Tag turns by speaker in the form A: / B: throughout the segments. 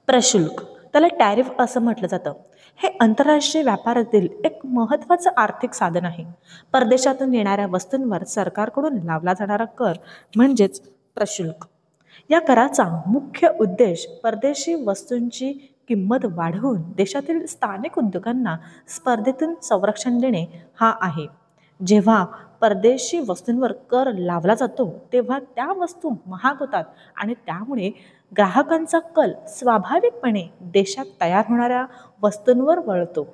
A: प्रशुल्क, त्याला टॅरिफ असं म्हटलं जातं. हे आंतरराष्ट्रीय व्यापारातील एक महत्त्वाचं आर्थिक साधन आहे. परदेशातून येणाऱ्या वस्तूंवर सरकारकडून लावला जाणारा कर म्हणजेच प्रशुल्क. या कराचा मुख्य उद्देश परदेशी वस्तूंची किंमत वाढवून देशातील स्थानिक उद्योगांना स्पर्धेतून संरक्षण देणे हा आहे. जेव्हा परदेशी वस्तूंवर कर लावला जातो तेव्हा त्या वस्तू महाग होतात आणि त्यामुळे ग्राहकांचा कल स्वाभाविकपणे देशात तयार होणाऱ्या वस्तूंवर वळतो.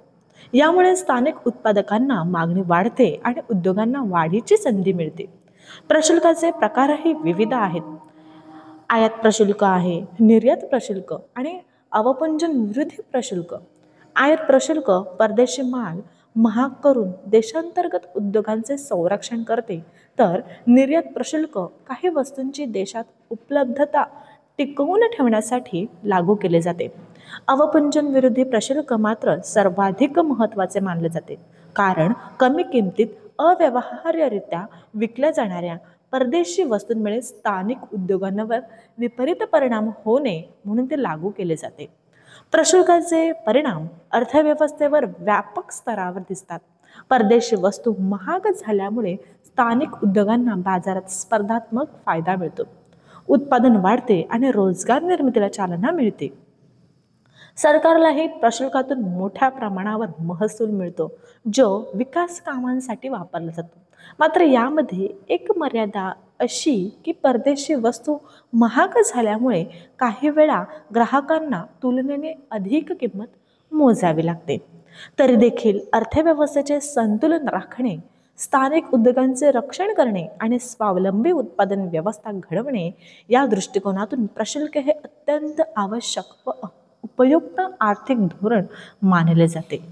A: यामुळे स्थानिक उत्पादकांना मागणी वाढते आणि उद्योगांना वाढीची संधी मिळते. प्रशुल्काचे प्रकारही विविध आहेत. आयात प्रशुल्क आहे, निर्यात प्रशुल्क आणि अवपुंजन विरोधी प्रशुल्क. आयात प्रशुल्क परदेशी माल महाग करून देशांतर्गत उद्योगांचे संरक्षण करते, तर निर्यात प्रशुल्क काही वस्तूंची देशात उपलब्धता टिकवून ठेवण्यासाठी लागू केले जाते. अवपुंजन विरोधी प्रशुल्क मात्र सर्वाधिक महत्त्वाचे मानले जाते, कारण कमी किमतीत अव्यवहार्यरित्या विकल्या जाणाऱ्या परदेशी वस्तूंमुळे स्थानिक उद्योगांवर विपरीत परिणाम होऊ नये म्हणून ते लागू केले जाते. प्रशुल्काचे परिणाम अर्थव्यवस्थेवर व्यापक स्तरावर दिसतात. परदेशी वस्तू महाग झाल्यामुळे स्थानिक उद्योगांना बाजारात स्पर्धात्मक फायदा मिळतो, उत्पादन वाढते आणि रोजगार निर्मितीला चालना मिळते. सरकारलाही प्रशुल्कातून मोठ्या प्रमाणावर महसूल मिळतो, जो विकास कामांसाठी वापरला जातो. मात्र यामध्ये एक मर्यादा अशी की परदेशी वस्तू महाग झाल्यामुळे काही वेळा ग्राहकांना तुलनेने अधिक किंमत मोजावी लागते. तरी देखील अर्थव्यवस्थेचे संतुलन राखणे, स्थानिक उद्योगांचे रक्षण करणे आणि स्वावलंबी उत्पादन व्यवस्था घडवणे या दृष्टिकोनातून प्रशुल्क हे अत्यंत आवश्यक व उपयुक्त आर्थिक धोरण मानले जाते.